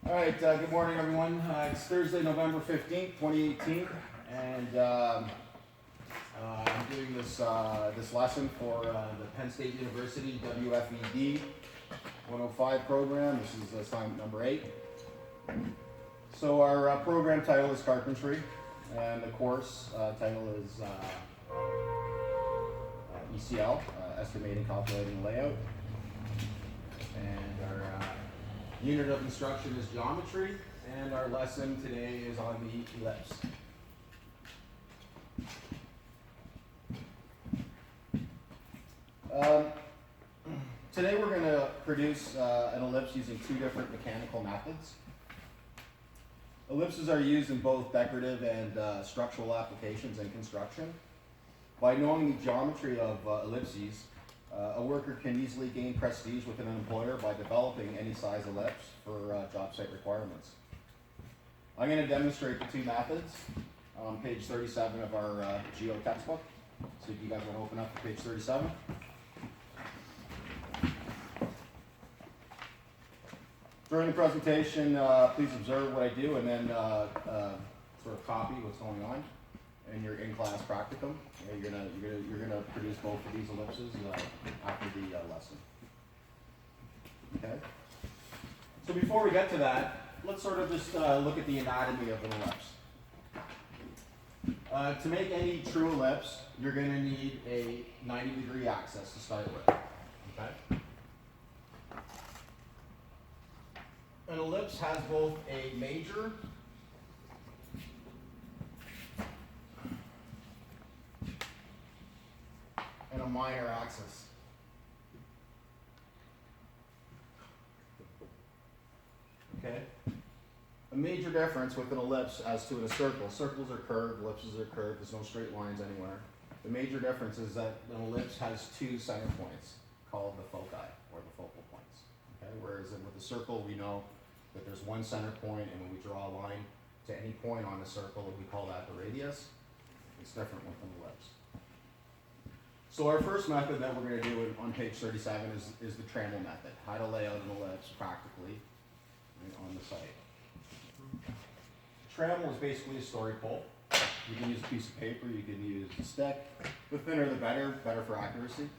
All right, good morning, everyone. It's Thursday, November 15th, 2018, and I'm doing this lesson for the Penn State University WFED 105 program. This is assignment number 8. So our program title is Carpentry, and the course title is ECL, Estimating, Calculating, Layout, and our unit of instruction is geometry, and our lesson today is on the ellipse. Today we're going to produce an ellipse using two different mechanical methods. Ellipses are used in both decorative and structural applications in construction. By knowing the geometry of ellipses, a worker can easily gain prestige within an employer by developing any size ellipse for job site requirements. I'm going to demonstrate the two methods on page 37 of our Geo textbook. So if you guys want to open up to page 37. During the presentation, please observe what I do and then sort of copy what's going on in your in-class practicum. You're gonna produce both of these ellipses after the lesson. Okay. So before we get to that, let's sort of just look at the anatomy of an ellipse. To make any true ellipse, you're going to need a 90-degree axis to start with. Okay. An ellipse has both a major and a minor axis. Okay? A major difference with an ellipse as to in a circle. Circles are curved, ellipses are curved, there's no straight lines anywhere. The major difference is that an ellipse has two center points called the foci, or the focal points. Okay? Whereas with a circle, we know that there's one center point, and when we draw a line to any point on the circle, we call that the radius. It's different with an ellipse. So our first method that we're going to do on page 37 is the Trammell method, how to lay out an ellipse practically on the site. Trammell is basically a story pole. You can use a piece of paper, you can use a stick. The thinner the better for accuracy.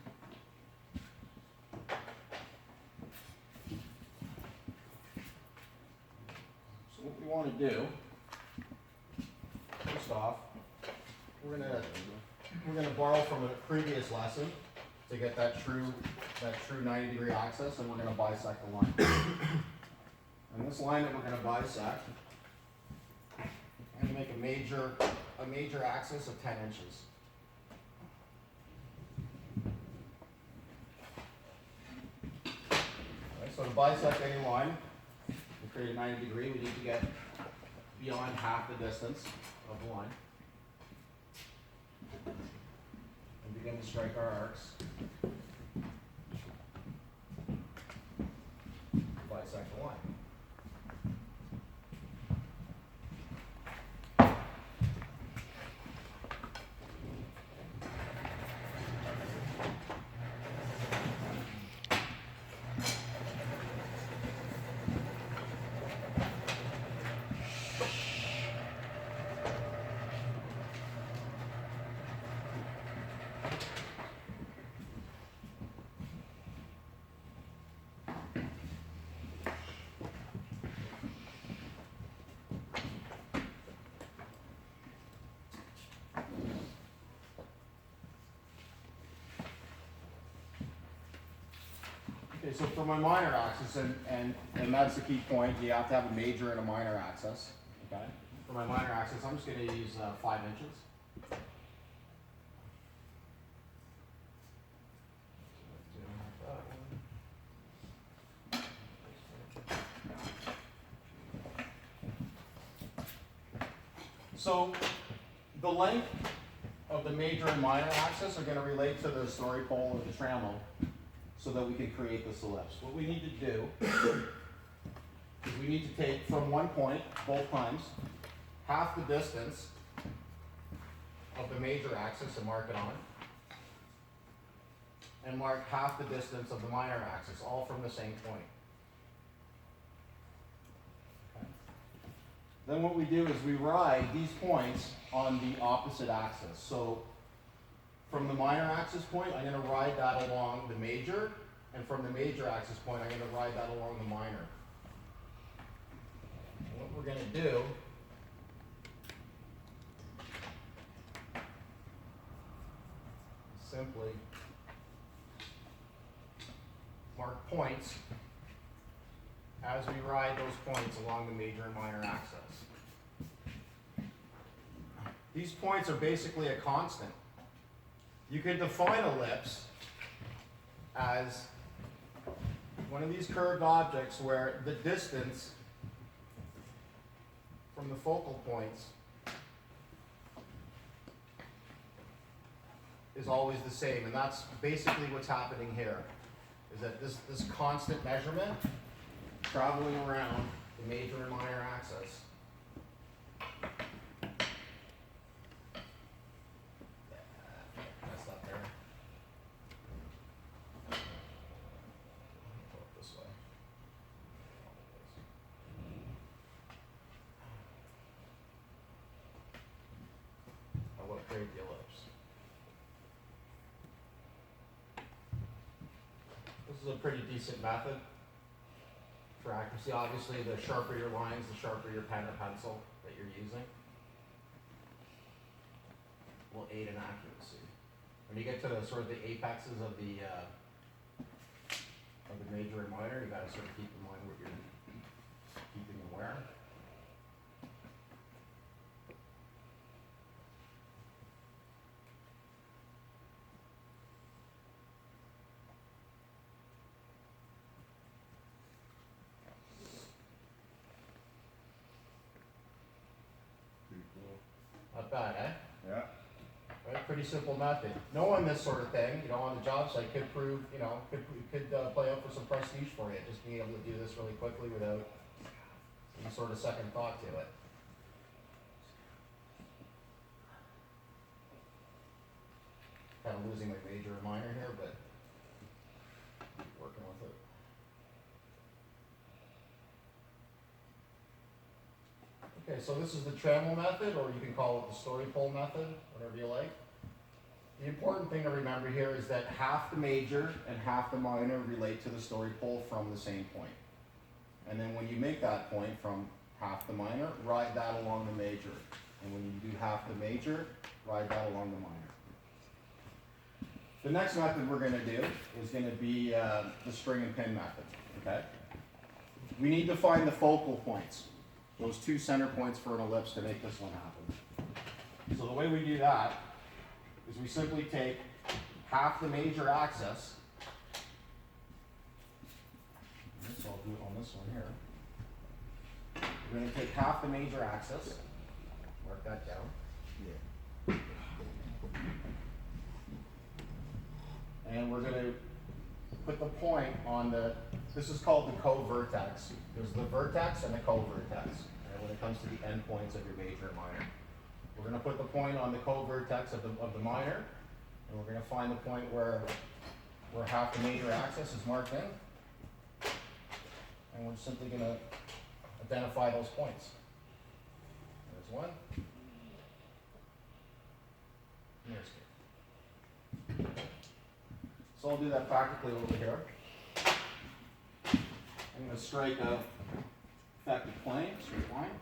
So what we want to do, first off, we're going to borrow from a previous lesson to get that true 90-degree axis, and we're going to bisect the line. And this line that we're going to bisect, I'm going to make a major axis of 10 inches. Okay, so to bisect any line and create a 90-degree, we need to get beyond half the distance of the line. And begin to strike our arcs. Bisect the line. Okay, so for my minor axis, and that's the key point, you have to have a major and a minor axis. Okay. For my minor axis, I'm just going to use 5 inches. So the length of the major and minor axis are going to relate to the story pole of the Trammell, so that we can create this ellipse. What we need to do is we need to take from one point, both times, half the distance of the major axis and mark it on it, and mark half the distance of the minor axis, all from the same point. Then what we do is we ride these points on the opposite axis. So from the minor axis point, I'm going to ride that along the major, and from the major axis point, I'm going to ride that along the minor. And what we're going to do is simply mark points as we ride those points along the major and minor axis. These points are basically a constant. You could define ellipse as one of these curved objects where the distance from the focal points is always the same, and that's basically what's happening here, is that this constant measurement traveling around the major and minor axis create the ellipse. This is a pretty decent method for accuracy. Obviously, the sharper your lines, the sharper your pen or pencil that you're using will aid in accuracy. When you get to the sort of the apexes of the major and minor, you got to sort of keep in mind what you're keeping and where. Not bad, eh? Yeah. Right? Pretty simple method. Knowing this sort of thing, on the job site could prove, could play out for some prestige for you. Just being able to do this really quickly without any sort of second thought to it. Kind of losing my major and minor here, but working with it. Okay, so this is the Trammell method, or you can call it the story pole method, whatever you like. The important thing to remember here is that half the major and half the minor relate to the story pole from the same point. And then when you make that point from half the minor, ride that along the major. And when you do half the major, ride that along the minor. The next method we're going to do is going to be the string and pin method. Okay? We need to find the focal points. Those two center points for an ellipse to make this one happen. So the way we do that is we simply take half the major axis. So I'll do it on this one here. We're going to take half the major axis, mark that down. Yeah. And we're going to put the point on this is called the co-vertex. There's the vertex and the co-vertex, when it comes to the endpoints of your major and minor. We're going to put the point on the co-vertex of the minor, and we're going to find the point where half the major axis is marked in, and we're simply going to identify those points. There's one, and there's two. So I'll do that practically over here. I'm going to strike a effective plane, straight line.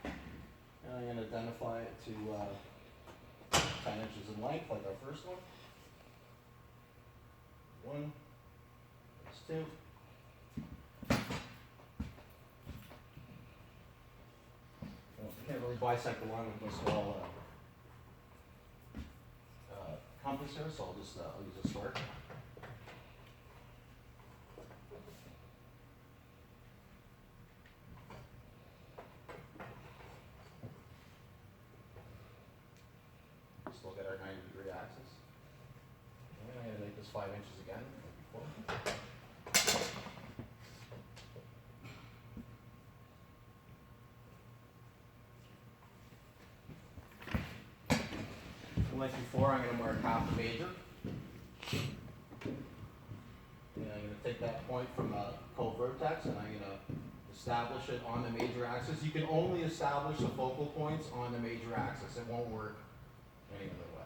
And I'm going to identify it to 10 inches in length, like our first one. One, there's two. Well, I can't really bisect the line with my small compass here, so I'll use a sword. Still get our 90-degree axis. And I'm going to make this 5 inches again. Like before, I'm going to mark half the major. And I'm going to take that point from the co-vertex and I'm going to establish it on the major axis. You can only establish the focal points on the major axis. It won't work any other way.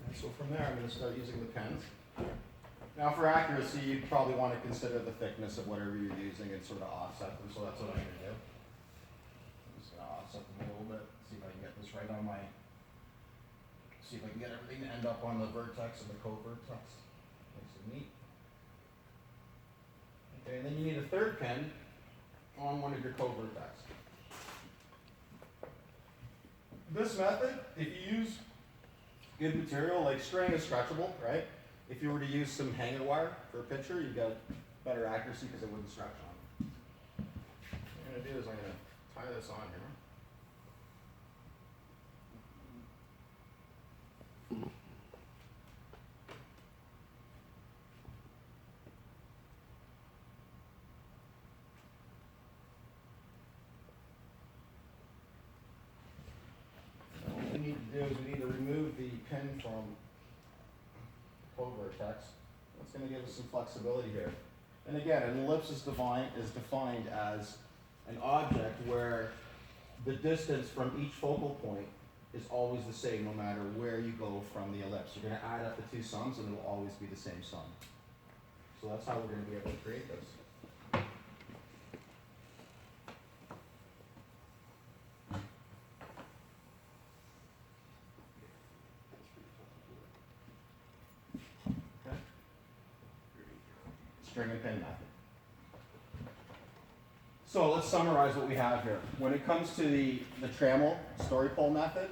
And so from there, I'm going to start using the pens. Now for accuracy, you probably want to consider the thickness of whatever you're using and sort of offset them, so that's what I'm going to do. I'm just going to offset them a little bit, see if I can get this right on my, see if I can get everything to end up on the vertex and the co-vertex. Nice and neat. Okay, and then you need a third pen on one of your co-vertex. This method, if you use good material, like string is stretchable, right? If you were to use some hanger wire for a picture, you get better accuracy because it wouldn't stretch on. What I'm going to do is I'm going to tie this on here. What we need to do is we need to remove the pin from co-vertex. That's going to give us some flexibility here. And again, an ellipse is defined as an object where the distance from each focal point is always the same no matter where you go from the ellipse. You're going to add up the two sums and it will always be the same sum. So that's how we're going to be able to create this. String and pin method. So let's summarize what we have here. When it comes to the Trammell story pole method,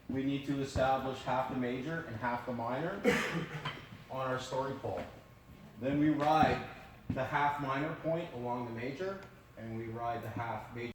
we need to establish half the major and half the minor on our story pole. Then we ride the half minor point along the major, and we ride the half major